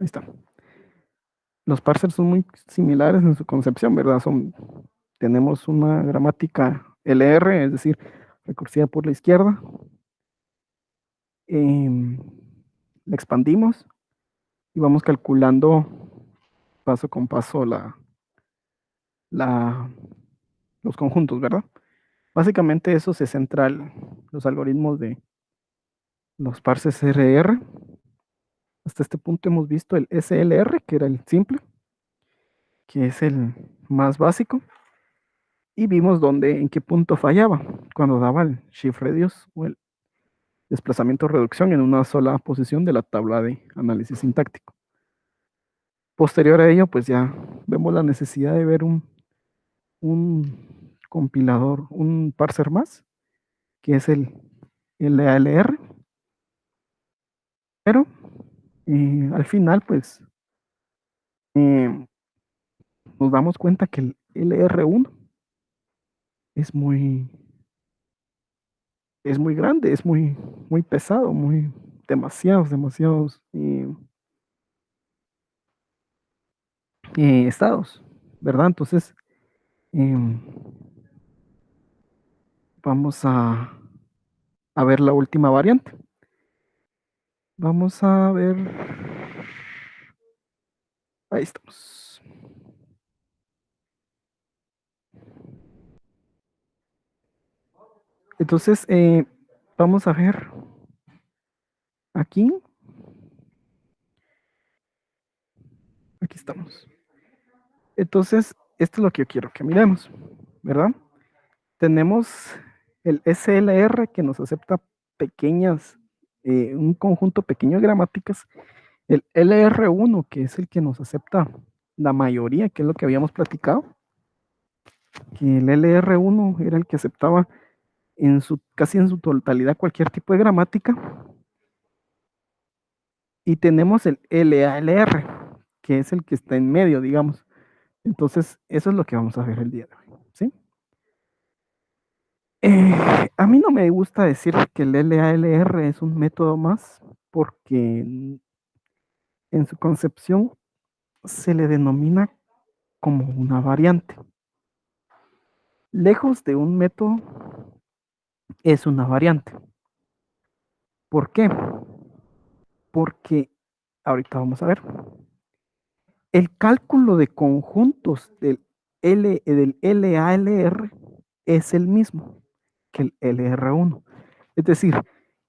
Ahí está. Los parsers son muy similares en su concepción, ¿verdad? Tenemos una gramática LR, es decir, recursiva por la izquierda. La expandimos y vamos calculando paso con paso los conjuntos, ¿verdad? Básicamente eso se centra los algoritmos de los parsers RR. Hasta este punto hemos visto el SLR, que era el simple, que es el más básico, y vimos en qué punto fallaba, cuando daba el shift reduce o el desplazamiento reducción en una sola posición de la tabla de análisis sintáctico. Posterior a ello, pues ya vemos la necesidad de ver un compilador, un parser más, que es el LALR, pero al final, pues nos damos cuenta que el LR1 es muy grande, es muy pesado, demasiados estados, ¿verdad? Entonces, em, vamos a ver la última variante. Vamos a ver. Ahí estamos. Entonces, vamos a ver aquí. Aquí estamos. Entonces, esto es lo que yo quiero que miremos, ¿verdad? Tenemos el SLR que nos acepta un conjunto pequeño de gramáticas. El LR1, que es el que nos acepta la mayoría, que es lo que habíamos platicado. Que el LR1 era el que aceptaba casi en su totalidad cualquier tipo de gramática. Y tenemos el LALR, que es el que está en medio, digamos. Entonces, eso es lo que vamos a ver el día de hoy, ¿sí? A mí no me gusta decir que el LALR es un método más, porque en su concepción se le denomina como una variante. Lejos de un método, es una variante. ¿Por qué? Porque, ahorita vamos a ver, el cálculo de conjuntos del LALR es el mismo que el LR1. Es decir,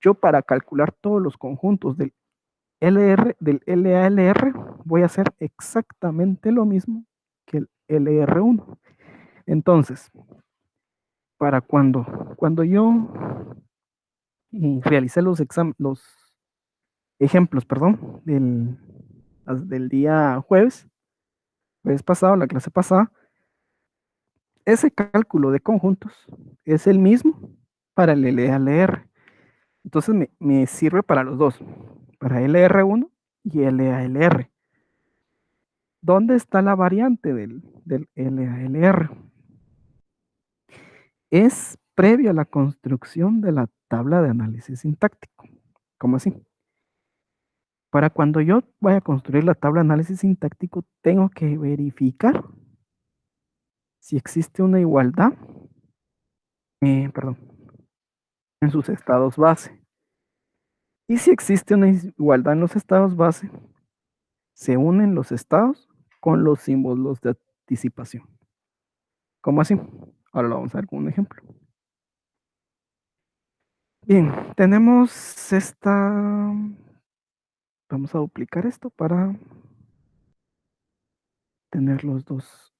yo para calcular todos los conjuntos del LALR voy a hacer exactamente lo mismo que el LR1. Entonces, para cuando yo realicé los ejemplos, perdón, del día jueves pasado, la clase pasada, ese cálculo de conjuntos es el mismo para el LALR. Entonces me sirve para los dos, para LR1 y LALR. ¿Dónde está la variante del LALR? Es previa a la construcción de la tabla de análisis sintáctico. ¿Cómo así? Para cuando yo vaya a construir la tabla de análisis sintáctico, tengo que verificar si existe una igualdad, perdón, en sus estados base. Y si existe una igualdad en los estados base, se unen los estados con los símbolos de anticipación. ¿Cómo así? Ahora lo vamos a ver con un ejemplo. Bien, tenemos vamos a duplicar esto para tener los dos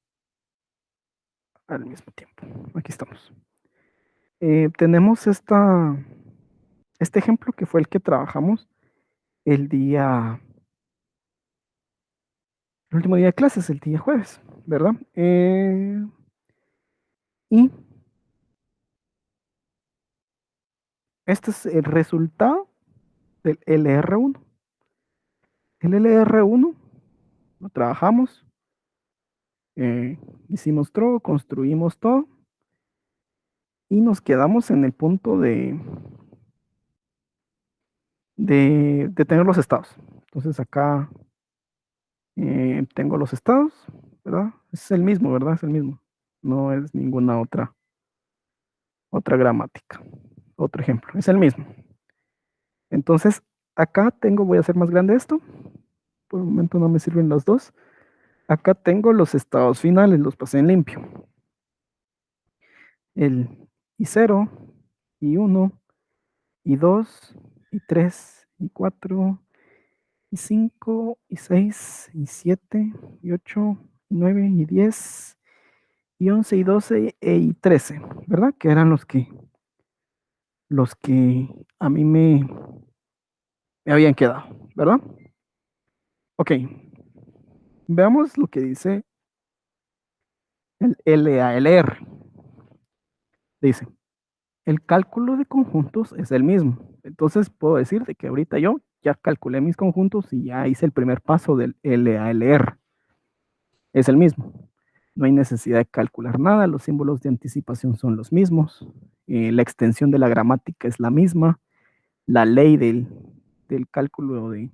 al mismo tiempo. Aquí estamos. Tenemos este ejemplo que fue el que trabajamos el último día de clases, el día jueves, ¿verdad? Y este es el resultado del LR1. El LR1 lo trabajamos, hicimos todo, construimos todo y nos quedamos en el punto de tener los estados. Entonces acá Tengo los estados, ¿verdad? Es el mismo, ¿verdad? Es el mismo. No es ninguna otra gramática. Otro ejemplo, es el mismo. Entonces, acá tengo, voy a hacer más grande esto. Por el momento no me sirven los dos. Acá tengo los estados finales, los pasé en limpio. El I0, I1, I2, I3, I4, I5, I6, I7, I8, I9, I10, I11, I12 e I13, ¿verdad? Que eran los que a mí me habían quedado, ¿verdad? Ok, veamos lo que dice el LALR. Dice, el cálculo de conjuntos es el mismo. Entonces puedo decir de que ahorita yo ya calculé mis conjuntos y ya hice el primer paso del LALR. Es el mismo. No hay necesidad de calcular nada, los símbolos de anticipación son los mismos, la extensión de la gramática es la misma, la ley del cálculo de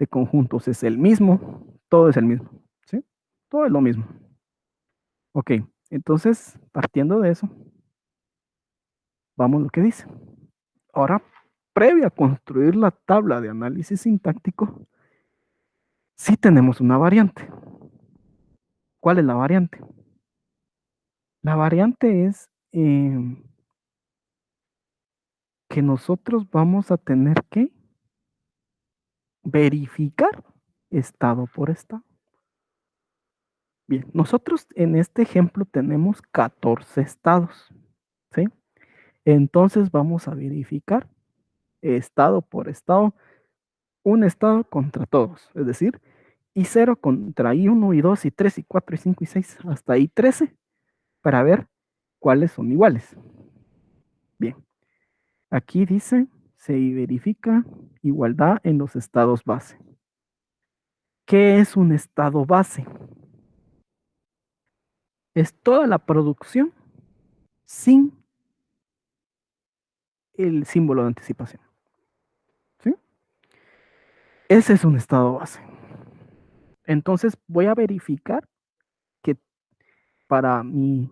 conjuntos es el mismo, todo es el mismo, ¿sí? Todo es lo mismo. Ok, entonces, partiendo de eso, vamos a lo que dice. Ahora, previo a construir la tabla de análisis sintáctico, sí tenemos una variante. ¿Cuál es la variante? La variante es que nosotros vamos a tener que verificar estado por estado. Bien, nosotros en este ejemplo tenemos 14 estados, ¿sí? Entonces vamos a verificar estado por estado, un estado contra todos, es decir, I0 contra I1, I2, I3, I4, I5, I6, hasta I13, para ver cuáles son iguales. Bien, aquí dice, se verifica igualdad en los estados base. ¿Qué es un estado base? Es toda la producción sin el símbolo de anticipación. ¿Sí? Ese es un estado base. Entonces voy a verificar que para mi,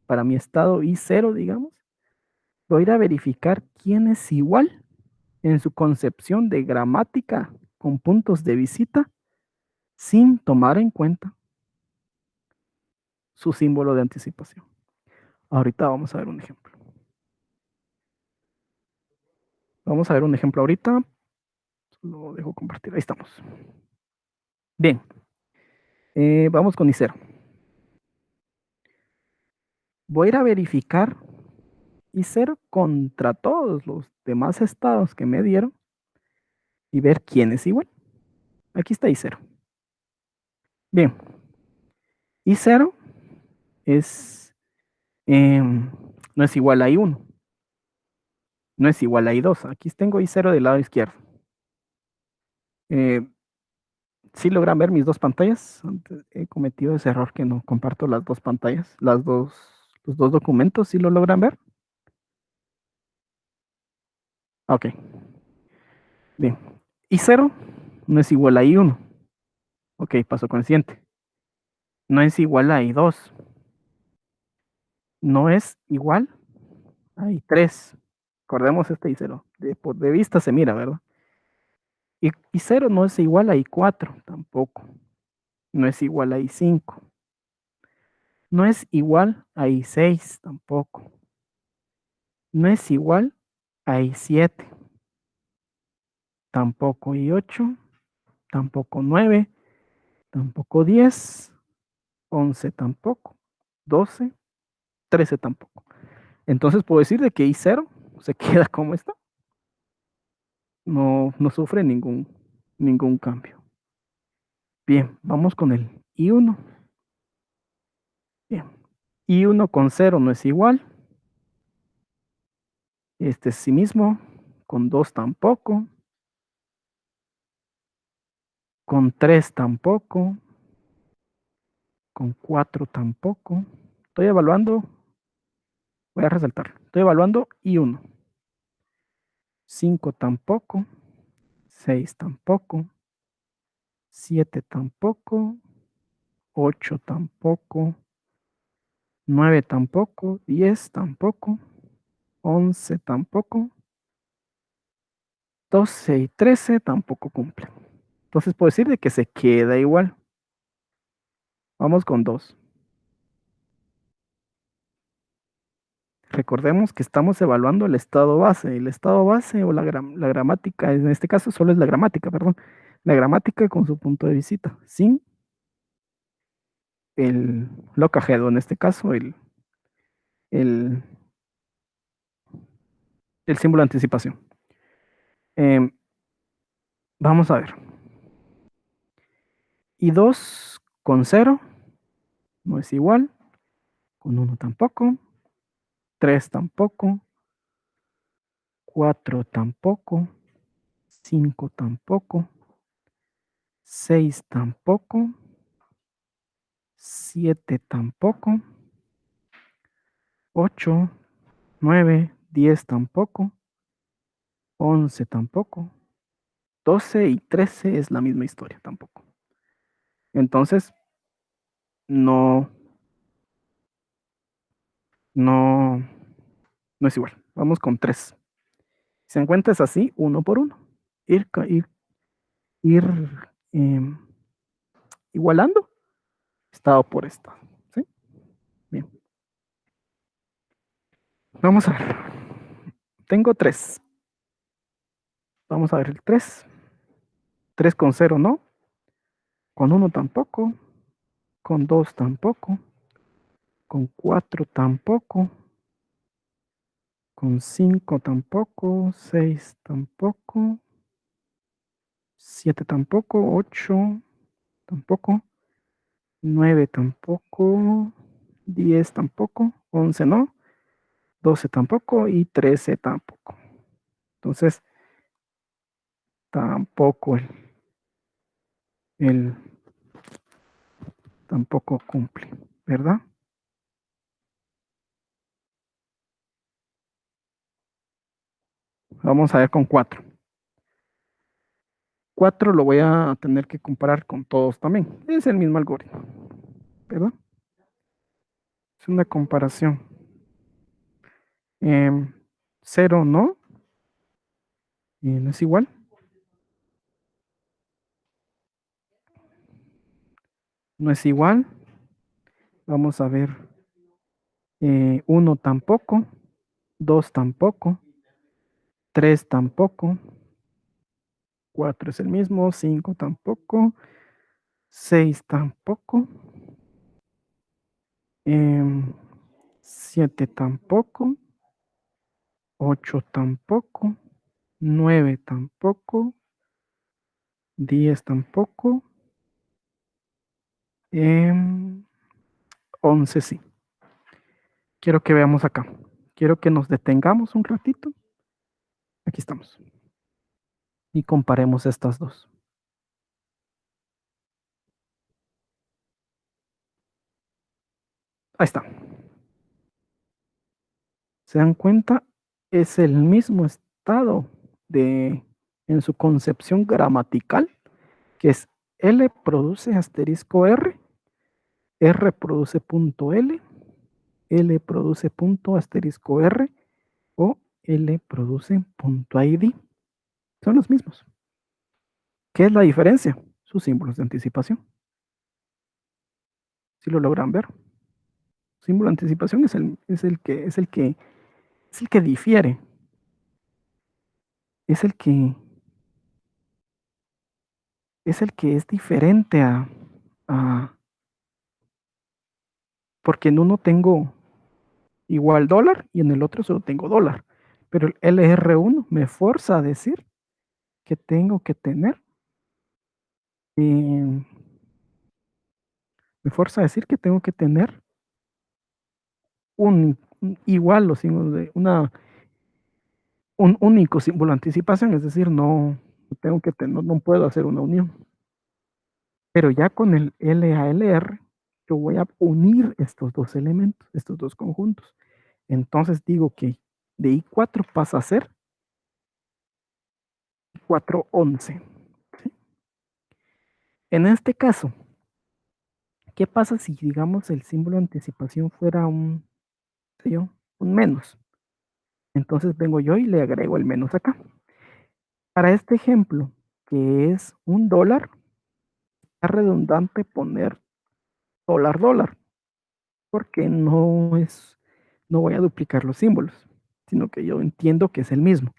para mi estado I0, digamos, voy a ir a verificar quién es igual en su concepción de gramática con puntos de visita sin tomar en cuenta su símbolo de anticipación. Ahorita vamos a ver un ejemplo. Vamos a ver un ejemplo ahorita. Lo dejo compartir. Ahí estamos. Bien. Vamos con I0. Voy a ir a verificar I0 contra todos los demás estados que me dieron y ver quién es igual. Aquí está I0. Bien. I0 es, no es igual a I1. No es igual a I2. Aquí tengo I0 del lado izquierdo. ¿Sí logran ver mis dos pantallas? Antes he cometido ese error que no comparto las dos pantallas, los dos documentos, ¿sí lo logran ver? Ok, bien. I0 no es igual a I1. Ok, paso con el siguiente. No es igual a I2. No es igual a I3. Recordemos este I0. De vista se mira, ¿verdad? Y I0 no es igual a I4 tampoco. No es igual a I5. No es igual a I6 tampoco. No es igual a I7. Tampoco I8. Tampoco 9. Tampoco 10. 11 tampoco. 12. 13 tampoco. Entonces puedo decir de que I0 se queda como está. No sufre ningún cambio. Bien, vamos con el I1. Bien. I1 con 0 no es igual. Este es sí mismo. Con 2 tampoco. Con 3 tampoco. Con 4 tampoco. Estoy evaluando. Voy a resaltar. Estoy evaluando I1. 5 tampoco. 6 tampoco. 7 tampoco, 8 tampoco, 9 tampoco, 10 tampoco, 11 tampoco, 12 y 13 tampoco cumplen. Entonces puedo decir de que se queda igual. Vamos con 2. Recordemos que estamos evaluando el estado base. El estado base o la gramática, en este caso solo es la gramática, perdón. La gramática con su punto de visita, sin el locahead, o en este caso el, el símbolo de anticipación. Vamos a ver. Y 2 con 0 no es igual. Con 1 tampoco. 3 tampoco. 4 tampoco. 5 tampoco. 6 tampoco. 7 tampoco. 8, 9, 10 tampoco. 11 tampoco. 12 y 13 es la misma historia tampoco. Entonces, no, no, no es igual. Vamos con 3. Si se encuentras así, uno por uno. Ir em, igualando estado por estado. ¿Sí? Bien. Vamos a ver. Tengo 3. Vamos a ver el 3. 3 con 0 no. Con 1 tampoco. Con 2 tampoco. Con 4 tampoco. Con 5 tampoco. 6 tampoco. 7 tampoco. 8 tampoco. 9 tampoco. 10 tampoco. 11 no. 12 tampoco. Y 13 tampoco. Entonces, tampoco el tampoco cumple, ¿verdad? Vamos a ver con 4. 4 lo voy a tener que comparar con todos también. Es el mismo algoritmo, ¿verdad? Es una comparación. 0 no. No es igual. No es igual. Vamos a ver. 1 tampoco. 2 tampoco. 3 tampoco. 4 es el mismo. 5 tampoco. 6 tampoco. 7 tampoco. 8 tampoco. 9 tampoco. 10 tampoco. 11 sí. Quiero que veamos acá. Quiero que nos detengamos un ratito. Aquí estamos. Y comparemos estas dos. Ahí está. ¿Se dan cuenta? Es el mismo estado en su concepción gramatical, que es L produce asterisco R, R produce punto L produce punto asterisco R o L produce punto ID. Son los mismos. ¿Qué es la diferencia? Sus símbolos de anticipación. Si lo logran ver. Símbolo de anticipación es el que difiere. Es el que es diferente porque en uno tengo igual dólar y en el otro solo tengo dólar. Pero el LR1 me fuerza a decir que tengo que tener, eh, me fuerza a decir que tengo que tener un igual los símbolos de un único símbolo de anticipación, es decir, no tengo que tener, no puedo hacer una unión. Pero ya con el LALR, yo voy a unir estos dos elementos, estos dos conjuntos. Entonces digo que de I4 pasa a ser I411. ¿Sí? En este caso, ¿qué pasa si, digamos, el símbolo de anticipación fuera un, qué sé yo, un menos? Entonces vengo yo y le agrego el menos acá. Para este ejemplo, que es un dólar, es redundante poner dólar, dólar, porque no voy a duplicar los símbolos, sino que yo entiendo que es el mismo.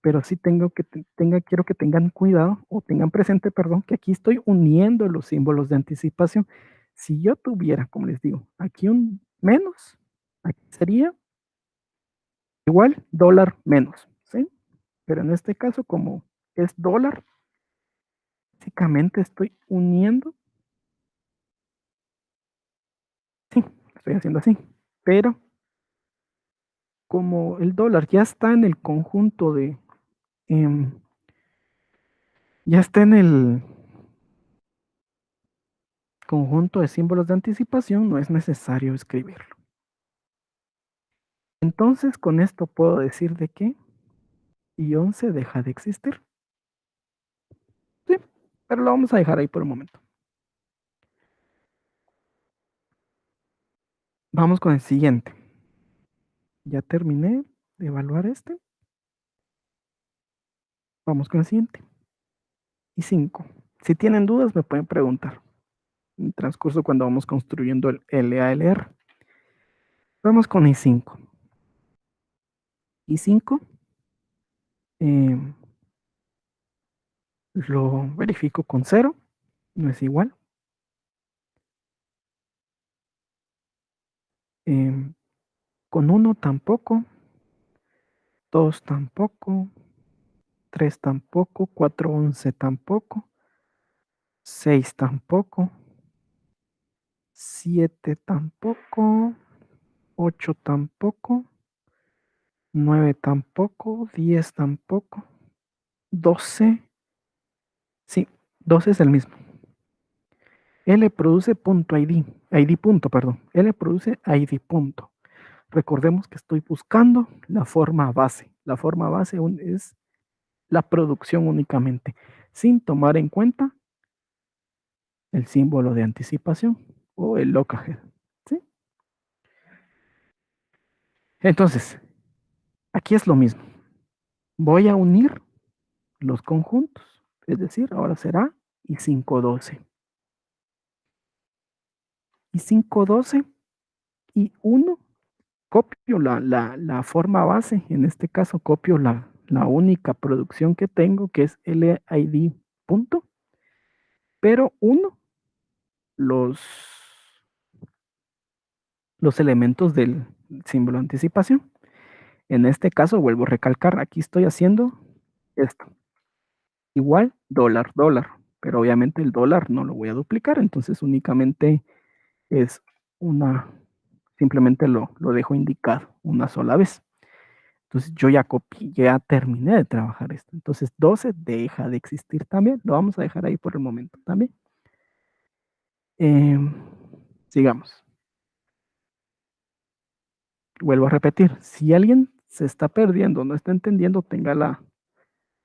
Pero sí quiero que tengan cuidado o tengan presente, perdón, que aquí estoy uniendo los símbolos de anticipación. Si yo tuviera, como les digo, aquí un menos, aquí sería igual dólar menos, ¿sí? Pero en este caso, como es dólar, básicamente estoy uniendo, sí, estoy haciendo así, pero como el dólar ya está en el conjunto em, ya está en el conjunto de símbolos de anticipación, no es necesario escribirlo. Entonces, con esto puedo decir de que I11 deja de existir. Sí, pero lo vamos a dejar ahí por un momento. Vamos con el siguiente. Ya terminé de evaluar este. Vamos con el siguiente. I5. Si tienen dudas, me pueden preguntar en el transcurso cuando vamos construyendo el LALR. Vamos con I5. I5 eh, lo verifico con 0, no es igual. Eh, con 1 tampoco, 2 tampoco, 3 tampoco, 4, 11 tampoco, 6 tampoco, 7 tampoco, 8 tampoco, 9 tampoco, 10 tampoco, 12, sí, 12 es el mismo. L produce punto ID, ID punto, perdón. L produce ID punto. Recordemos que estoy buscando la forma base. La forma base es la producción únicamente, sin tomar en cuenta el símbolo de anticipación o el lockahead. ¿Sí? Entonces, aquí es lo mismo. Voy a unir los conjuntos, es decir, ahora será I512. I512 y 1, copio la forma base, en este caso copio la única producción que tengo, que es LID punto, pero 1 los, los elementos del símbolo de anticipación. En este caso, vuelvo a recalcar, aquí estoy haciendo esto. Igual, dólar, dólar. Pero obviamente el dólar no lo voy a duplicar, entonces únicamente es simplemente lo dejo indicado una sola vez. Entonces yo ya copié, ya terminé de trabajar esto. Entonces 12 deja de existir también. Lo vamos a dejar ahí por el momento también. Eh, sigamos. Vuelvo a repetir, si alguien se está perdiendo, no está entendiendo,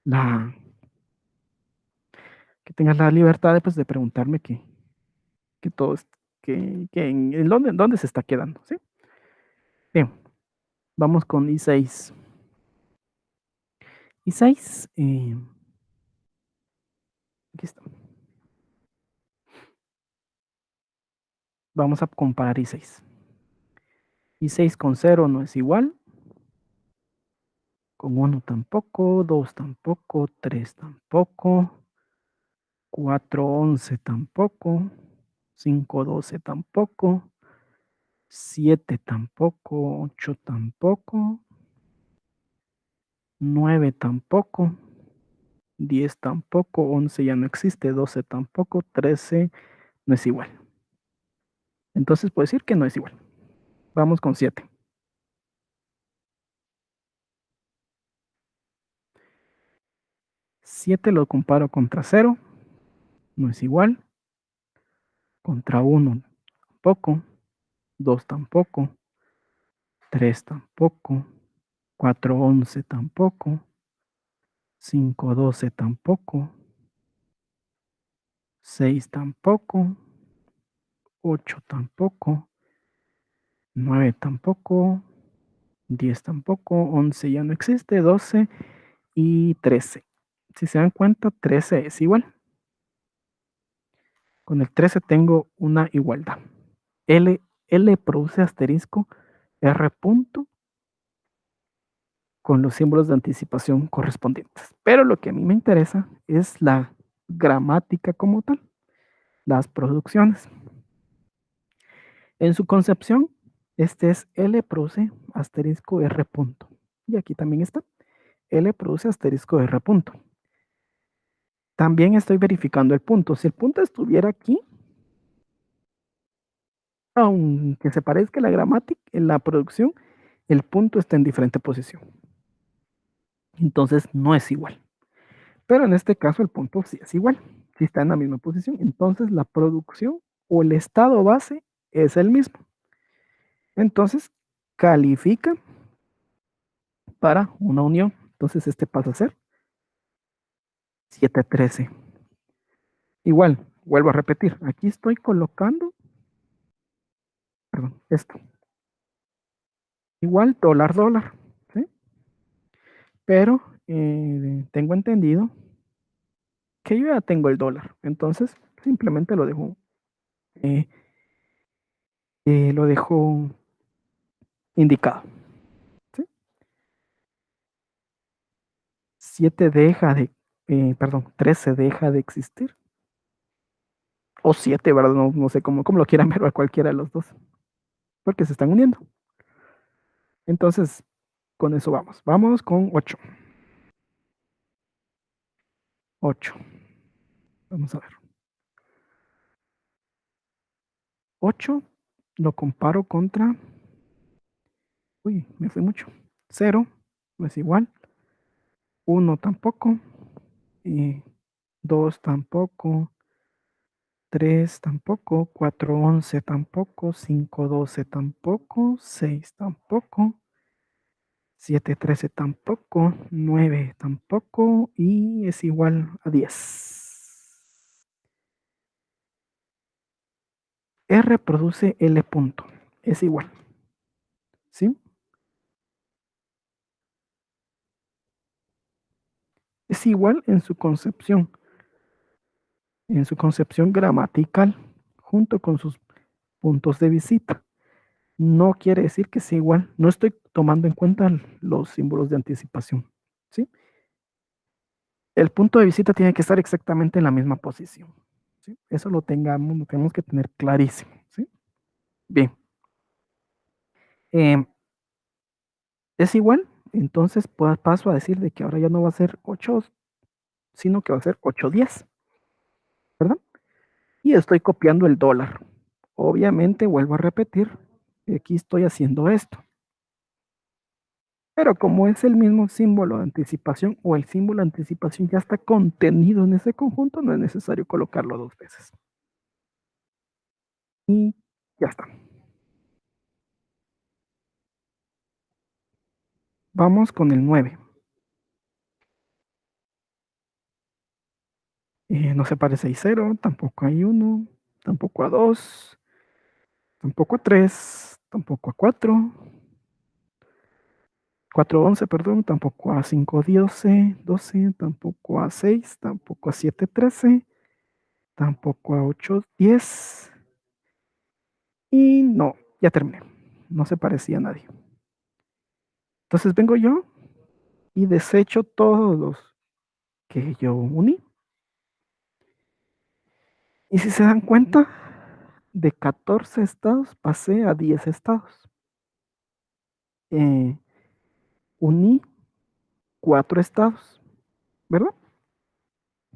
la, que tengas la libertad de, pues, de preguntarme que todo que en dónde se está quedando, ¿sí? Bien, vamos con I6. I6, aquí está. Vamos a comparar I6. I6 con 0 no es igual, con 1 tampoco, 2 tampoco, 3 tampoco, 4, 11 tampoco, 5, 12 tampoco, 7 tampoco, 8 tampoco, 9 tampoco, 10 tampoco, 11 ya no existe, 12 tampoco, 13 no es igual. Entonces puedo decir que no es igual. Vamos con 7. 7 lo comparo contra 0, no es igual. Contra 1 tampoco, 2 tampoco, 3 tampoco, 4 11 tampoco, 5 12 tampoco, 6 tampoco, 8 tampoco, 9 tampoco, 10 tampoco, 11 ya no existe, 12 y 13. Si se dan cuenta, 13 es igual. Con el 13 tengo una igualdad. L produce asterisco R punto con los símbolos de anticipación correspondientes. Pero lo que a mí me interesa es la gramática como tal, las producciones. En su concepción, este es L produce asterisco R punto. Y aquí también está. L produce asterisco R punto. También estoy verificando el punto. Si el punto estuviera aquí, aunque se parezca la gramática, en la producción, el punto está en diferente posición. Entonces no es igual. Pero en este caso el punto sí es igual. Si está en la misma posición, entonces la producción o el estado base es el mismo. Entonces califica para una unión. Entonces este pasa a ser 713. Igual, vuelvo a repetir, aquí estoy colocando, perdón, esto. Igual dólar, dólar, ¿sí? Pero tengo entendido que yo ya tengo el dólar. Entonces simplemente eh, lo dejo indicado. ¿Sí? 7 deja de, perdón, 13 deja de existir. O 7, ¿verdad? No sé cómo lo quieran ver a cualquiera de los dos. Porque se están uniendo. Entonces, con eso vamos. Vamos con 8. 8. Vamos a ver. 8 lo comparo contra... Uy, me fui mucho. 0 no es igual. 1 tampoco. Y 2 tampoco. 3 tampoco. 4 11 tampoco. 5 12 tampoco. 6 tampoco. 7 13 tampoco. 9 tampoco. Y es igual a 10. R produce L punto. Es igual. ¿Sí? Es igual en su concepción gramatical, junto con sus puntos de visita. No quiere decir que sea igual. No estoy tomando en cuenta los símbolos de anticipación. ¿Sí? El punto de visita tiene que estar exactamente en la misma posición. ¿Sí? Eso lo tenemos que tener clarísimo. ¿Sí? Bien. Eh, es igual. Entonces paso a decir de que ahora ya no va a ser 8, sino que va a ser 810. ¿Verdad? Y estoy copiando el dólar. Obviamente, vuelvo a repetir, aquí estoy haciendo esto. Pero como es el mismo símbolo de anticipación o el símbolo de anticipación ya está contenido en ese conjunto, no es necesario colocarlo dos veces. Y ya está. Vamos con el 9. No se parece a 0, tampoco hay 1, tampoco a 2, tampoco a 3, tampoco a 4, 4 11, perdón, tampoco a 5 12, tampoco a 6, tampoco a 7 13, tampoco a 8 10. Y no, ya terminé. No se parecía a nadie. Entonces vengo yo y desecho todos los que yo uní. Y si se dan cuenta, de 14 estados pasé a 10 estados. Eh, uní 4 estados, ¿verdad?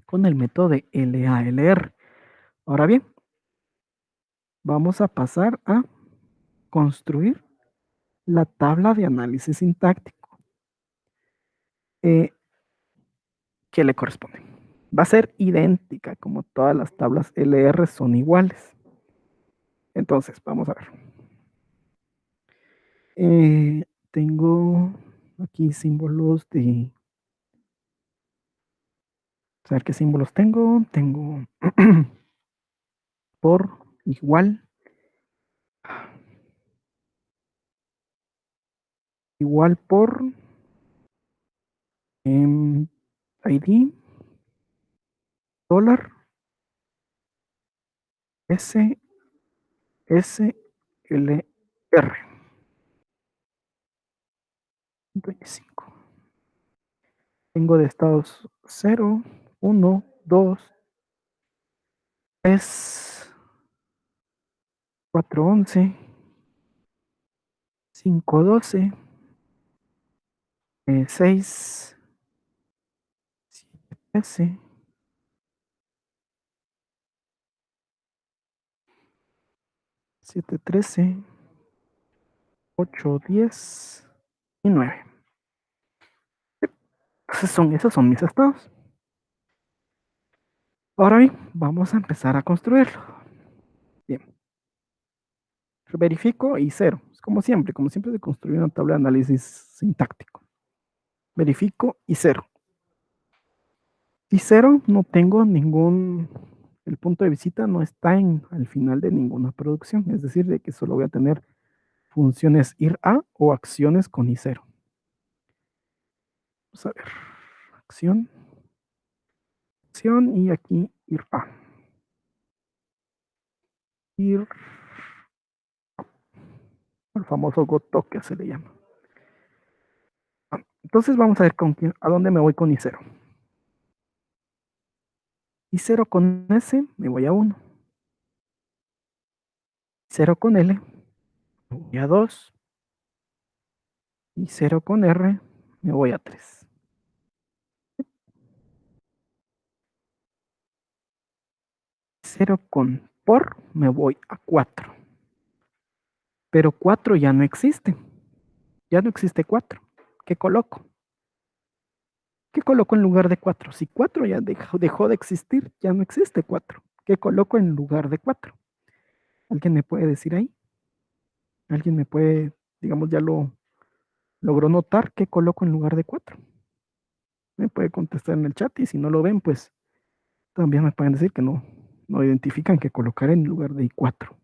Con el método de LALR. Ahora bien, vamos a pasar a construir la tabla de análisis sintáctico. ¿Qué le corresponde? Va a ser idéntica, como todas las tablas LR son iguales. Entonces, vamos a ver. Tengo aquí símbolos de... A ver qué símbolos tengo. Tengo por igual por ID dólar SSLR 25. Tengo de estados 0, 1, 2, 3, 4, 11, 5, 12, 6, 7, 13, 7, 13, 8, 10 y 9. Esos son mis estados. Ahora bien, vamos a empezar a construirlo. Bien. Verifico y cero. Como siempre se construye una tabla de análisis sintáctico. Verifico y cero. Y cero no tengo ningún, el punto de visita no está al final de ninguna producción. Es decir, de que solo voy a tener funciones ir a o acciones con i0. Vamos a ver. Acción y aquí ir a. Ir, el famoso goto que se le llama. Entonces vamos a ver a dónde me voy con i0. i0 con s me voy a 1. i0 con l me voy a 2. Y 0 con r me voy a 3. 0 con por me voy a 4. Pero 4 ya no existe. Ya no existe 4. ¿Qué coloco? ¿Qué coloco en lugar de 4? Si 4 ya dejó de existir, ya no existe 4. ¿Qué coloco en lugar de 4? ¿Alguien me puede decir ahí? ¿Alguien me puede, digamos, ya lo logró notar qué coloco en lugar de 4? Me puede contestar en el chat y si no lo ven, pues también me pueden decir que no identifican qué colocar en lugar de i4.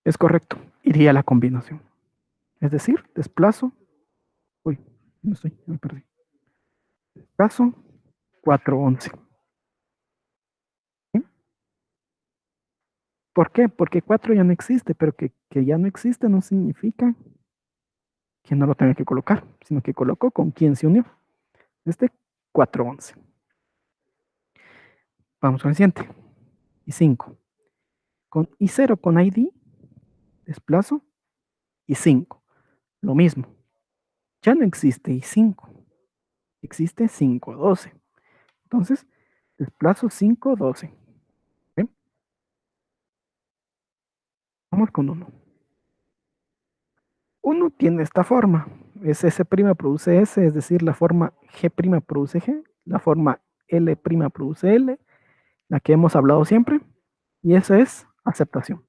Es correcto, iría a la combinación. Es decir, desplazo, uy, no estoy, me perdí. Desplazo 4, 11. ¿Sí? ¿Por qué? Porque 4 ya no existe, pero que ya no existe no significa que no lo tenga que colocar, sino que coloco con quién se unió. Este 4, 11. Vamos al siguiente. Y 5. Con I0 con ID, desplazo, y 5. Lo mismo. Ya no existe I5. Existe 5, 12. Entonces, desplazo 5, 12. ¿Sí? Vamos con 1. 1 tiene esta forma. Es S' produce S, es decir, la forma G' produce G, la forma L' produce L, la que hemos hablado siempre, y eso es aceptación.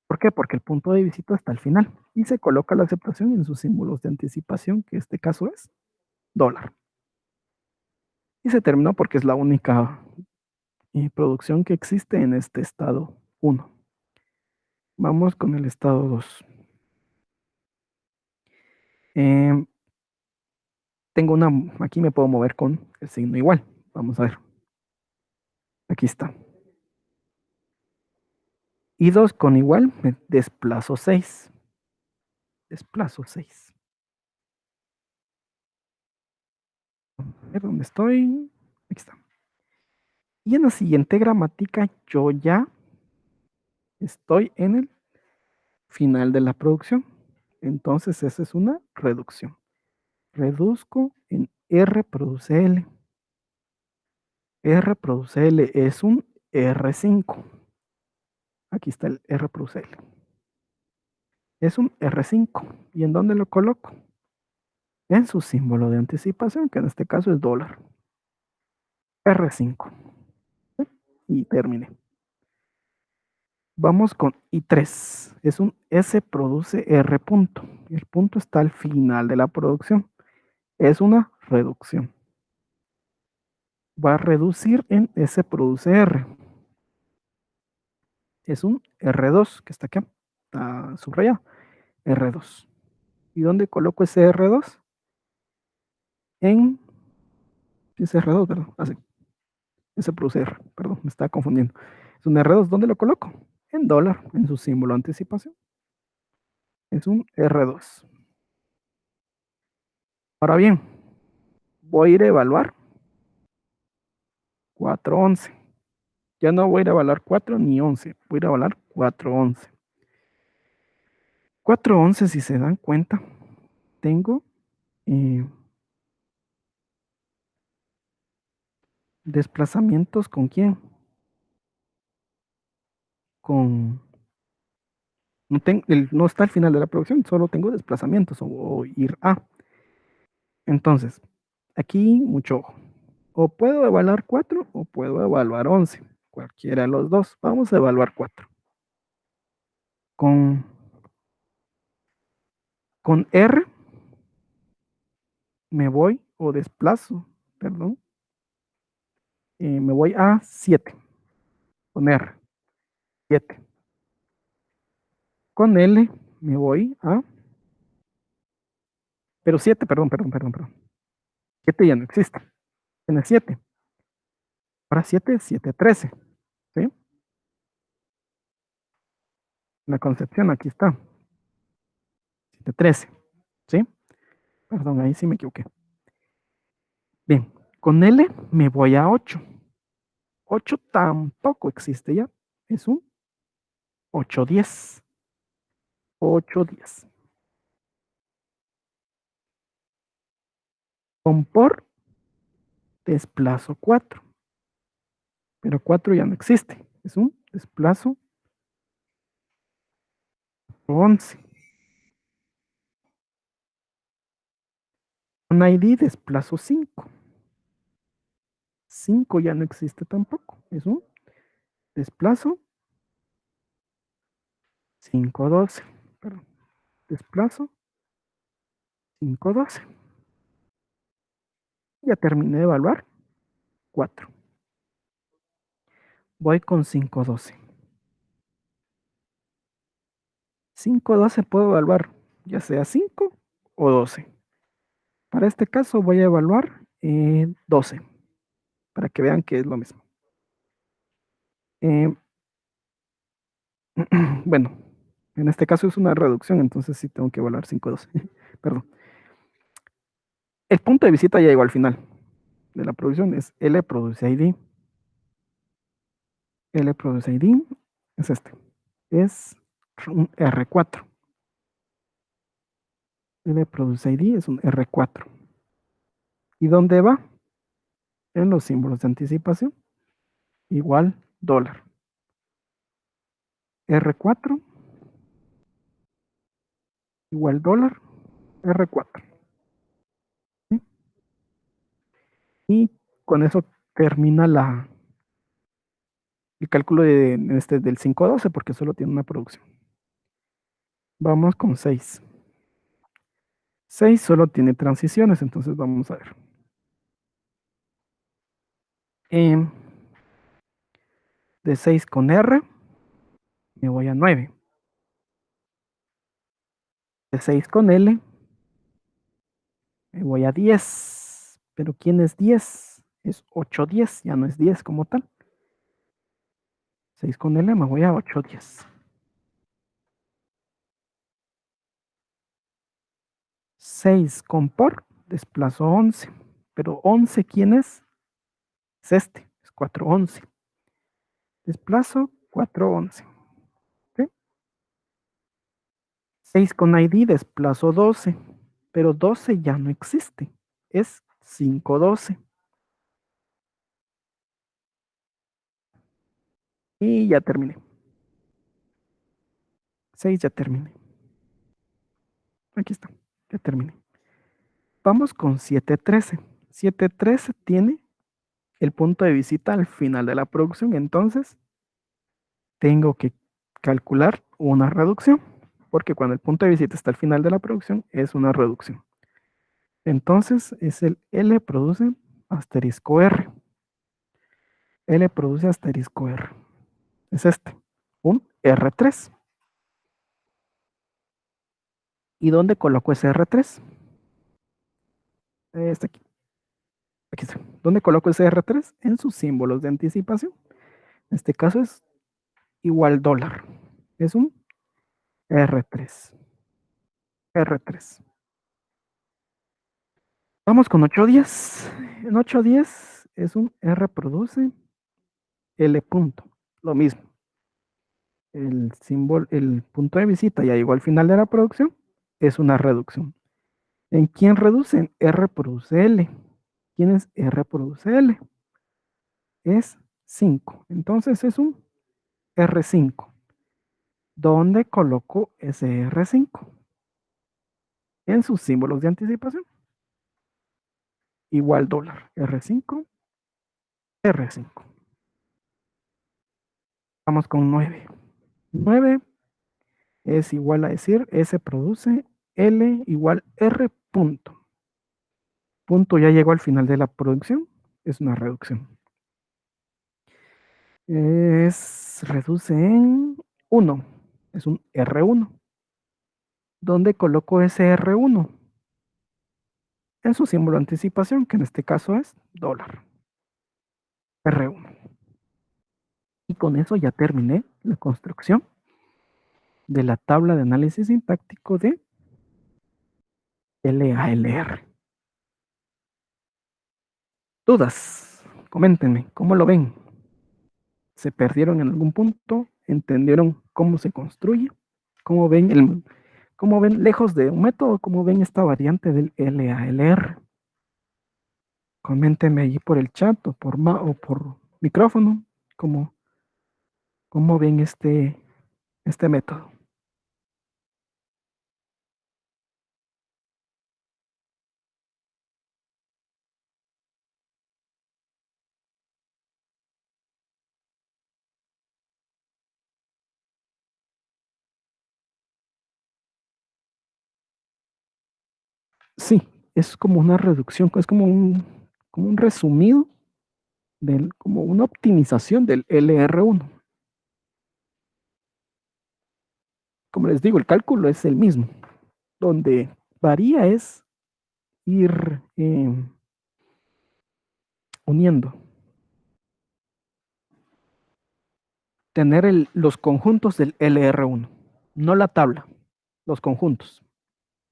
¿Por qué? Porque el punto de visita está al final y se coloca la aceptación en sus símbolos de anticipación, que este caso es dólar. Y se terminó porque es la única producción que existe en este estado 1. Vamos con el estado 2. Tengo aquí me puedo mover con el signo igual. Vamos a ver. Aquí está. Y 2 con igual, me desplazo 6. Desplazo 6. A ver dónde estoy. Aquí está. Y en la siguiente gramática yo ya estoy en el final de la producción. Entonces esa es una reducción. Reduzco en R produce L. R produce L es un R5. Aquí está el R produce L. Es un R5. ¿Y en dónde lo coloco? En su símbolo de anticipación, que en este caso es dólar. R5. Y terminé. Vamos con I3. Es un S produce R punto. El punto está al final de la producción. Es una reducción. Va a reducir en S produce R. Es un R2 que está acá. Está subrayado. R2. ¿Y dónde coloco ese R2? En... Es R2, ¿verdad? Así. S produce R. Perdón, me estaba confundiendo. Es un R2. ¿Dónde lo coloco? En dólar, en su símbolo de anticipación. Es un R2. Ahora bien, voy a ir a evaluar 411. Ya no voy a ir a evaluar 4 ni 11. Voy a ir a evaluar 411. 411, si se dan cuenta, tengo desplazamientos con quién. Con... No está al final de la producción, solo tengo desplazamientos o ir a. Entonces, aquí mucho ojo. O puedo evaluar 4 o puedo evaluar 11. Cualquiera de los dos. Vamos a evaluar 4. Con, con R me voy o desplazo, perdón. Me voy a 7. Con R, 7. Con L me voy a... Pero 7, perdón. 7 ya no existe. Tiene 7. Ahora 7, 7, 13. ¿Sí? La concepción aquí está. 7, 13. ¿Sí? Perdón, ahí sí me equivoqué. Bien, con L me voy a 8. 8 tampoco existe ya. Es un 8, 10. 8, 10. Con por desplazo 4. Pero 4 ya no existe. Es un desplazo 11. Con ID desplazo 5. 5 ya no existe tampoco. Es un desplazo 5, 12. Perdón. Desplazo 5, 12. Ya terminé de evaluar 4. Voy con 5, 12. 5, 12 puedo evaluar ya sea 5 o 12. Para este caso voy a evaluar 12, para que vean que es lo mismo. Eh, bueno, en este caso es una reducción, entonces sí tengo que evaluar 5, 12. Perdón. El punto de visita ya llegó al final de la producción, es L produce ID. L produce ID es este. Es un R4. L produce ID es un R4. ¿Y dónde va? En los símbolos de anticipación. Igual dólar. R4 igual dólar. R4. ¿Sí? Y con eso termina el cálculo del 512 porque solo tiene una producción. Vamos con 6. 6 solo tiene transiciones, entonces vamos a ver. De 6 con R me voy a 9. De 6 con L me voy a 10. Pero ¿quién es 10? Es 8, 10, ya no es 10 como tal. 6 con L me voy a 8, 10. 6 con por desplazo 11. Pero 11, ¿quién es? Es este, es 4, 11. Desplazo 4, 11. ¿Sí? 6 con ID desplazo 12. Pero 12 ya no existe. Es 5, 12. Y ya terminé. 6 ya terminé. Aquí está, ya terminé. Vamos con 713. 713 tiene el punto de visita al final de la producción. Entonces, tengo que calcular una reducción, porque cuando el punto de visita está al final de la producción, es una reducción. Entonces, es el L produce asterisco R. L produce asterisco R. Es este, un R3. ¿Y dónde coloco ese R3? Este aquí. Aquí está. ¿Dónde coloco ese R3? En sus símbolos de anticipación. En este caso es igual dólar. Es un R3. R3. Vamos con 8 días. En 8 días es un R produce L punto. Lo mismo. El símbolo, el punto de visita ya llegó al final de la producción. Es una reducción. ¿En quién reducen? R produce L. ¿Quién es R produce L? Es 5. Entonces es un R5. ¿Dónde coloco ese R5? En sus símbolos de anticipación. Igual dólar. R5, R5. Vamos con 9. 9 es igual a decir S produce L igual R punto. Punto ya llegó al final de la producción. Es una reducción. Reduce en 1. Es un R1. ¿Dónde coloco ese R1? En su símbolo de anticipación, que en este caso es dólar. R1. Y con eso ya terminé la construcción de la tabla de análisis sintáctico de LALR. ¿Dudas? Coméntenme, ¿cómo lo ven? ¿Se perdieron en algún punto? ¿Entendieron cómo se construye? ¿Cómo ven lejos de un método? ¿Cómo ven esta variante del LALR? Coméntenme allí por el chat o por micrófono cómo ven este método. Sí, es como una reducción, es como un resumido, como una optimización del LR1. Como les digo, el cálculo es el mismo. Donde varía es ir uniendo. Tener los conjuntos del LR1, no la tabla, los conjuntos.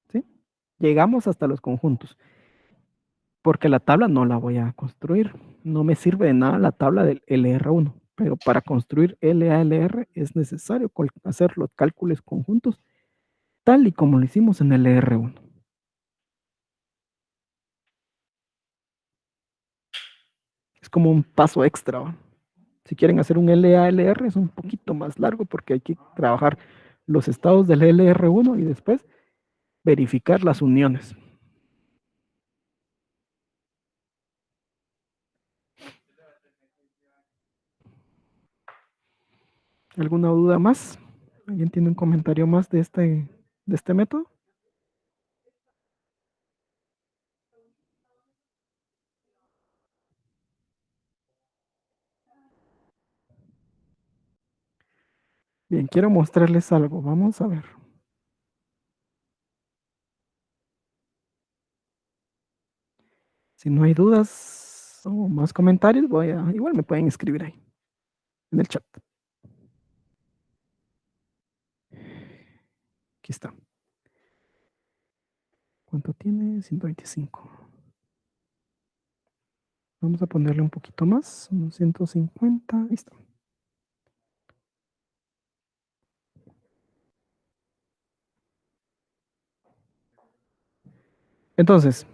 ¿Sí? Llegamos hasta los conjuntos. Porque la tabla no la voy a construir. No me sirve de nada la tabla del LR1. Pero para construir LALR es necesario hacer los cálculos conjuntos tal y como lo hicimos en el LR1. Es como un paso extra, ¿va? Si quieren hacer un LALR es un poquito más largo porque hay que trabajar los estados del LR1 y después verificar las uniones. ¿Alguna duda más? ¿Alguien tiene un comentario más de este método? Bien, quiero mostrarles algo. Vamos a ver. Si no hay dudas o más comentarios, igual me pueden escribir ahí en el chat. Aquí está. ¿Cuánto tiene? 125. Vamos a ponerle un poquito más, unos 150. Ahí está. Entonces,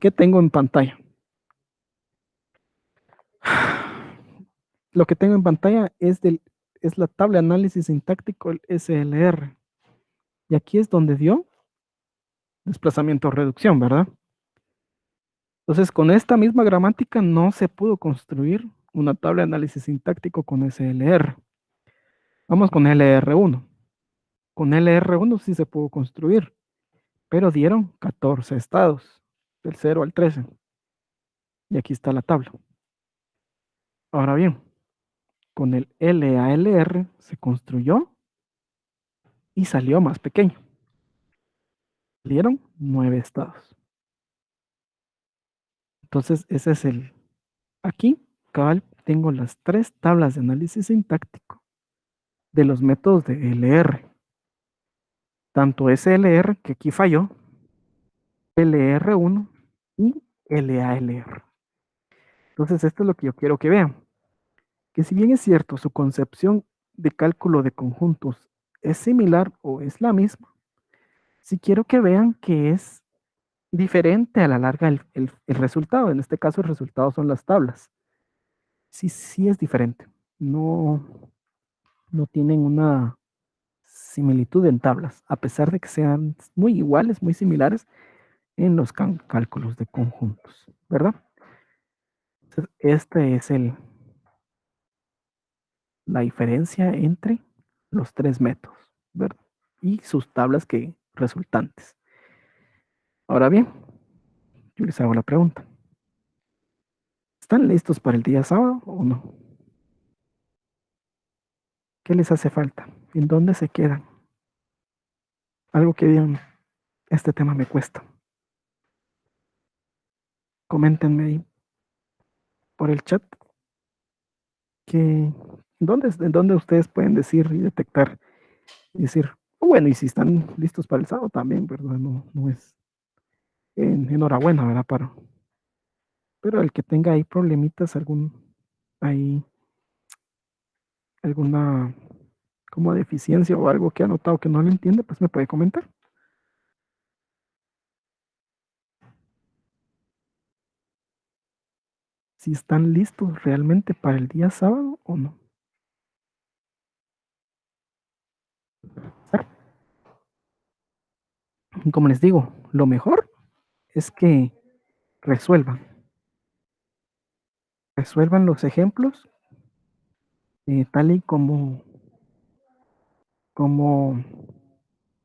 ¿qué tengo en pantalla? Lo que tengo en pantalla es la tabla de análisis sintáctico, el SLR. Y aquí es donde dio desplazamiento-reducción, ¿verdad? Entonces, con esta misma gramática no se pudo construir una tabla de análisis sintáctico con SLR. Vamos con LR1. Con LR1 sí se pudo construir, pero dieron 14 estados, del 0 al 13. Y aquí está la tabla. Ahora bien, con el LALR se construyó y salió más pequeño. Salieron 9 estados. Entonces, ese es el... Aquí, cabal, tengo las 3 tablas de análisis sintáctico de los métodos de LR. Tanto SLR, que aquí falló, LR1 y LALR. Entonces, esto es lo que yo quiero que vean. Que si bien es cierto, su concepción de cálculo de conjuntos es similar o es la misma, si quiero que vean que es diferente a la larga el resultado. En este caso, el resultado son las tablas. Sí, sí es diferente. No, no tienen una similitud en tablas, a pesar de que sean muy iguales, muy similares en los cálculos de conjuntos, ¿verdad? Entonces, este es la diferencia entre los 3 métodos, ¿verdad? Y sus tablas que resultantes. Ahora bien, yo les hago la pregunta. ¿Están listos para el día sábado o no? ¿Qué les hace falta? ¿En dónde se quedan? Algo que digan, este tema me cuesta. Coméntenme ahí por el chat que en dónde ustedes pueden decir y detectar y decir, "Oh, bueno, y si están listos para el sábado también, ¿verdad? No, no es enhorabuena, ¿verdad? Pero el que tenga ahí problemitas, ahí, alguna como deficiencia o algo que ha notado que no lo entiende, pues me puede comentar. Si están listos realmente para el día sábado o no. Y como les digo, lo mejor es que resuelvan, resuelvan los ejemplos tal y como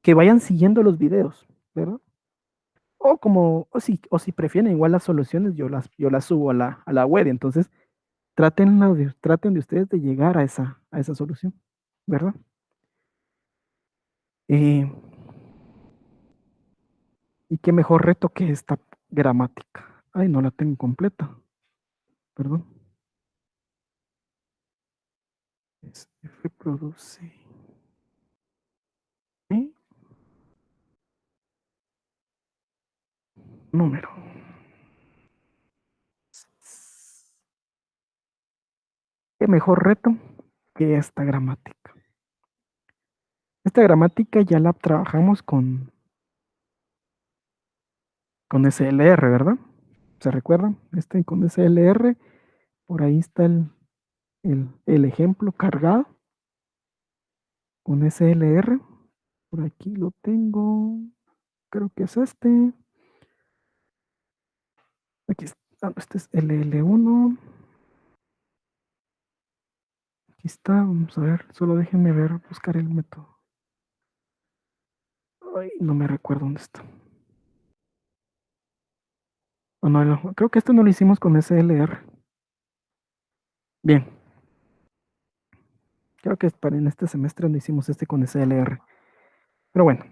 que vayan siguiendo los videos, ¿verdad? O si prefieren igual las soluciones, yo las subo a la web, entonces traten de ustedes de llegar a esa solución, ¿verdad? Eh, y qué mejor reto que esta gramática. Ay, no la tengo completa, perdón. Reproduce. ¿Eh? Número. Qué mejor reto que esta gramática. Esta gramática ya la trabajamos con SLR, ¿verdad? ¿Se recuerdan? Con SLR, por ahí está el ejemplo cargado con SLR. Por aquí lo tengo. Creo que es este. Aquí está. Este es LL1. Aquí está. Vamos a ver. Solo déjenme ver, buscar el método. Ay, no me recuerdo dónde está. Oh, no, creo que este no lo hicimos con SLR. Bien. Creo que para en este semestre no hicimos este con SLR. Pero bueno,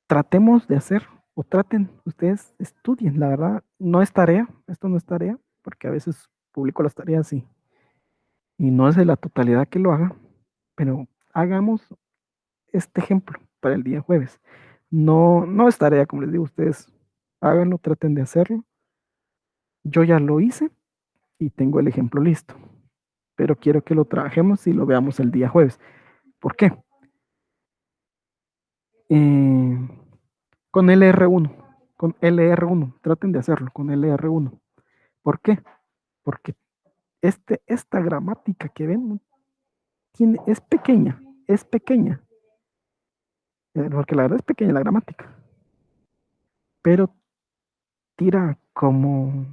tratemos de hacer, o traten, ustedes estudien, la verdad, no es tarea, esto no es tarea, porque a veces publico las tareas y no es de la totalidad que lo haga, pero hagamos este ejemplo para el día jueves. No, no es tarea, como les digo, ustedes háganlo, traten de hacerlo. Yo ya lo hice y tengo el ejemplo listo, pero quiero que lo trabajemos y lo veamos el día jueves. ¿Por qué? Eh, con LR1, con LR1, traten de hacerlo con LR1. ¿Por qué? Porque esta gramática que ven es pequeña, porque la verdad es pequeña la gramática, pero tira como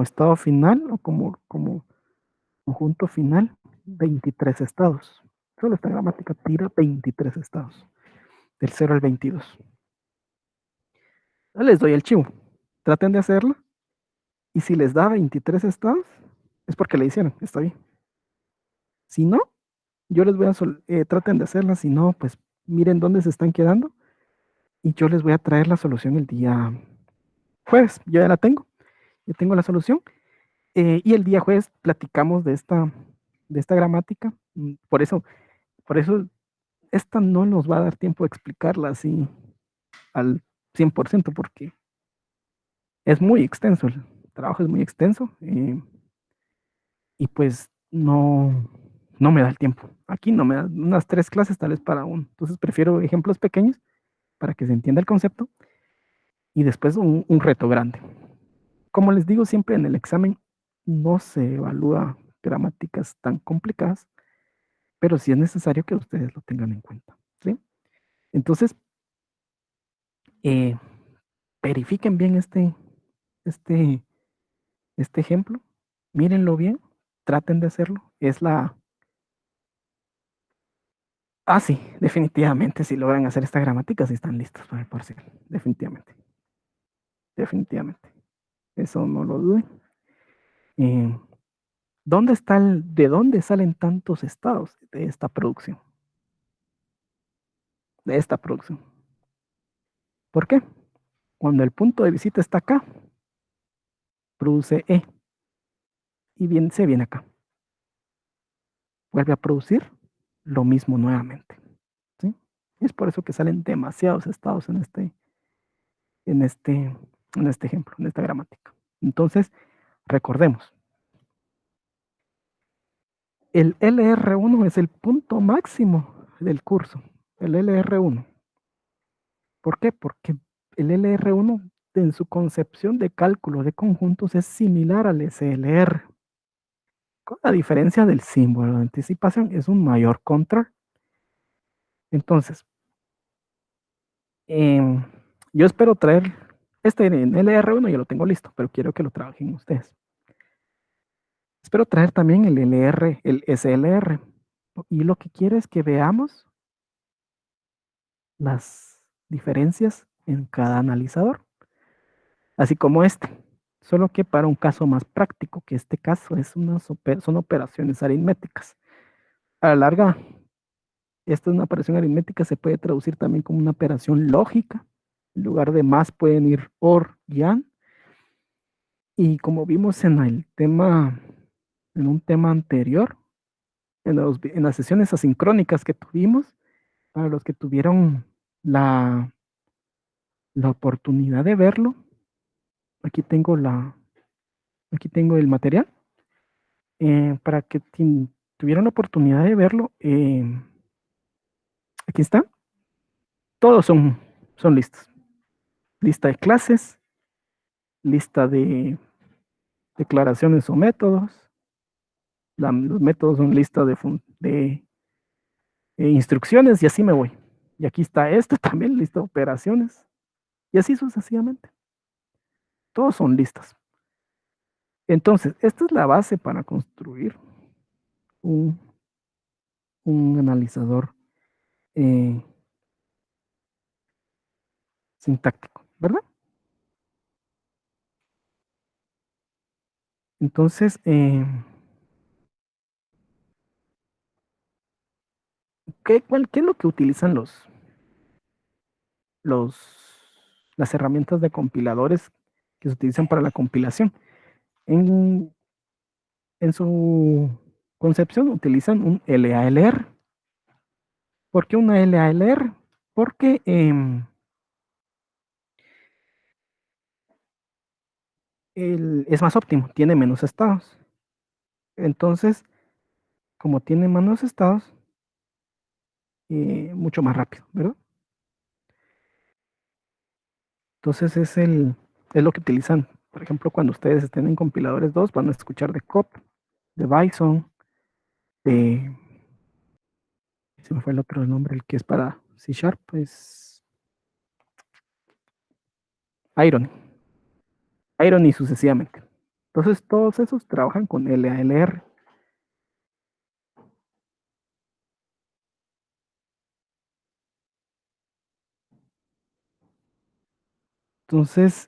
estado final o como Conjunto final, 23 estados. Solo esta gramática tira 23 estados, del 0 al 22. Ya les doy el chivo. Traten de hacerlo. Y si les da 23 estados, es porque le hicieron, está bien. Si no, yo les voy a traten de hacerla. Si no, pues miren dónde se están quedando. Y yo les voy a traer la solución el día jueves. Yo ya la tengo. Yo tengo la solución. Y el día jueves platicamos de esta gramática. Por eso, esta no nos va a dar tiempo de explicarla así al 100% porque es muy extenso. El trabajo es muy extenso. Y pues no me da el tiempo. Aquí no me da unas 3 clases tal vez para uno. Entonces prefiero ejemplos pequeños para que se entienda el concepto y después un reto grande. Como les digo siempre en el examen, no se evalúa gramáticas tan complicadas, pero sí es necesario que ustedes lo tengan en cuenta. ¿Sí? Entonces, eh, verifiquen bien este, este ejemplo, mírenlo bien, traten de hacerlo. Sí, definitivamente, si logran hacer esta gramática, sí están listos para el parcial. Definitivamente, definitivamente. Eso no lo duden. Eh, ¿De dónde salen tantos estados de esta producción? De esta producción. ¿Por qué? Cuando el punto de visita está acá, produce E y se viene acá. Vuelve a producir lo mismo nuevamente. ¿Sí? Es por eso que salen demasiados estados en este, en este ejemplo, en esta gramática. Entonces, recordemos, el LR1 es el punto máximo del curso, el LR1. ¿Por qué? Porque el LR1 en su concepción de cálculo de conjuntos es similar al SLR, con la diferencia del símbolo de anticipación, es un mayor control. Entonces, eh, yo espero traer este en LR1, ya lo tengo listo, pero quiero que lo trabajen ustedes. Espero traer también el LR, el SLR. Y lo que quiero es que veamos las diferencias en cada analizador, así como este. Solo que para un caso más práctico, que este caso son operaciones aritméticas. A la larga, esta es una operación aritmética, se puede traducir también como una operación lógica. En lugar de más pueden ir or y and. Y como vimos en un tema anterior, en las sesiones asincrónicas que tuvimos, para los que tuvieron la, la oportunidad de verlo, aquí tengo aquí tengo el material. Para que tuvieran la oportunidad de verlo, aquí está. Todos son listas. Lista de clases, lista de declaraciones o métodos. Los métodos son lista de instrucciones y así me voy. Y aquí está esto también, lista de operaciones. Y así sucesivamente. Todos son listas. Entonces, esta es la base para construir un, un analizador eh, sintáctico, ¿verdad? Entonces, ¿qué es lo que utilizan los, las herramientas de compiladores que se utilizan para la compilación? En, en su concepción utilizan un LALR. ¿Por qué una LALR? Porque es más óptimo, tiene menos estados. Entonces, como tiene menos estados, mucho más rápido, ¿verdad? Entonces es lo que utilizan. Por ejemplo, cuando ustedes estén en compiladores 2, van a escuchar de COP, de Bison, de... Se me fue el otro nombre, el que es para C Sharp, pues Iron. Iron y sucesivamente. Entonces todos esos trabajan con LALR. Entonces,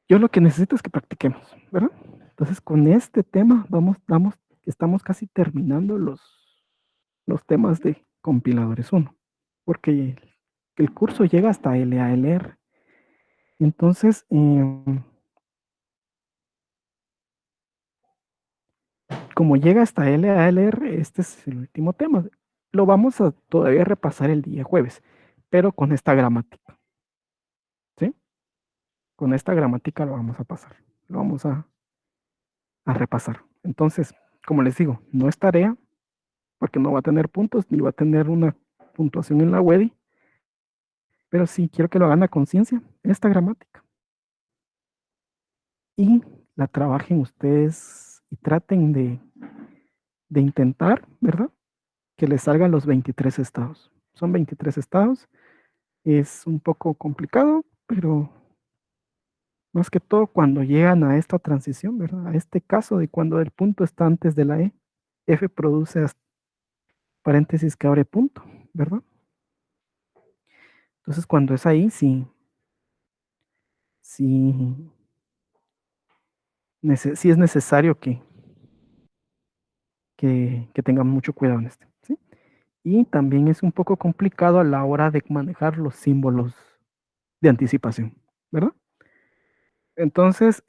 yo lo que necesito es que practiquemos, ¿verdad? Entonces, con este tema estamos casi terminando los temas de compiladores uno, porque el curso llega hasta LALR. Entonces, como llega hasta LALR, este es el último tema. Lo vamos a todavía repasar el día jueves, pero con esta gramática, ¿sí? Con esta gramática lo vamos a pasar, lo vamos a repasar. Entonces, como les digo, no es tarea, porque no va a tener puntos ni va a tener una puntuación en la WEDI, pero sí quiero que lo hagan a conciencia, esta gramática. Y la trabajen ustedes y traten de intentar, ¿verdad? Que les salgan los 23 estados. Son 23 estados. Es un poco complicado, pero más que todo cuando llegan a esta transición, ¿verdad? A este caso de cuando el punto está antes de la E, F produce paréntesis que abre punto, ¿verdad? Entonces cuando es ahí, sí, sí, sí es necesario que tengan mucho cuidado en este, ¿sí? Y también es un poco complicado a la hora de manejar los símbolos de anticipación, ¿verdad? Entonces,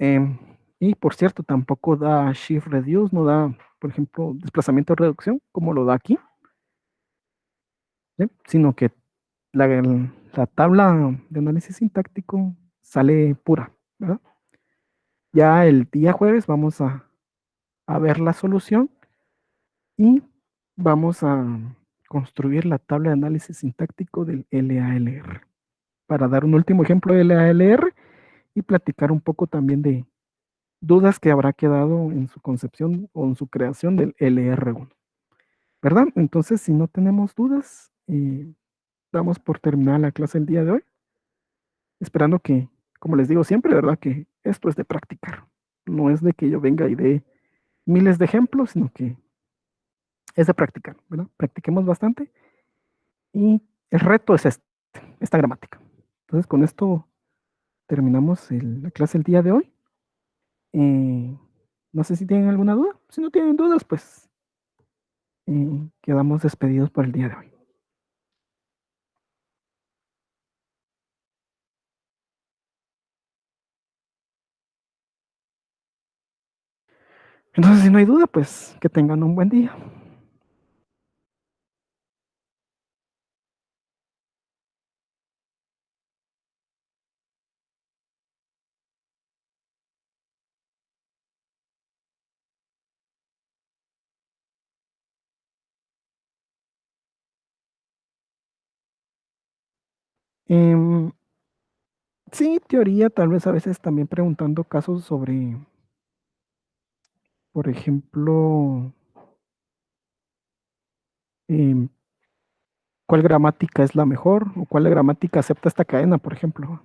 y por cierto, tampoco da shift reduce, no da, por ejemplo, desplazamiento de reducción, como lo da aquí, ¿sí? Sino que la tabla de análisis sintáctico sale pura, ¿verdad? Ya el día jueves vamos a ver la solución y vamos a construir la tabla de análisis sintáctico del LALR para dar un último ejemplo de LALR y platicar un poco también de dudas que habrá quedado en su concepción o en su creación del LR1, ¿verdad? Entonces, si no tenemos dudas, damos por terminada la clase el día de hoy, esperando que, como les digo siempre, ¿verdad? Que esto es de practicar. No es de que yo venga y dé miles de ejemplos, sino que es de practicar, ¿verdad? Practiquemos bastante y el reto es esta gramática. Entonces, con esto terminamos la clase el día de hoy. No sé si tienen alguna duda. Si no tienen dudas, pues quedamos despedidos por el día de hoy. Entonces, si no hay duda, pues que tengan un buen día. Em, sí, teoría, tal vez a veces también preguntando casos sobre, por ejemplo, em, cuál gramática es la mejor o cuál gramática acepta esta cadena, por ejemplo.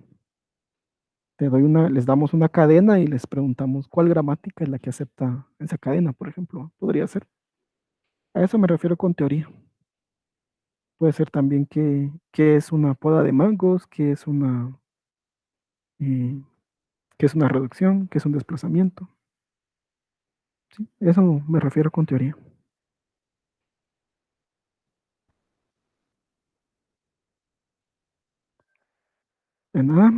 Les damos una cadena y les preguntamos cuál gramática es la que acepta esa cadena, por ejemplo. Podría ser. A eso me refiero con teoría. Puede ser también qué es una poda de mangos, eh, qué es una reducción, qué es un desplazamiento. ¿Sí? Eso me refiero con teoría. De nada.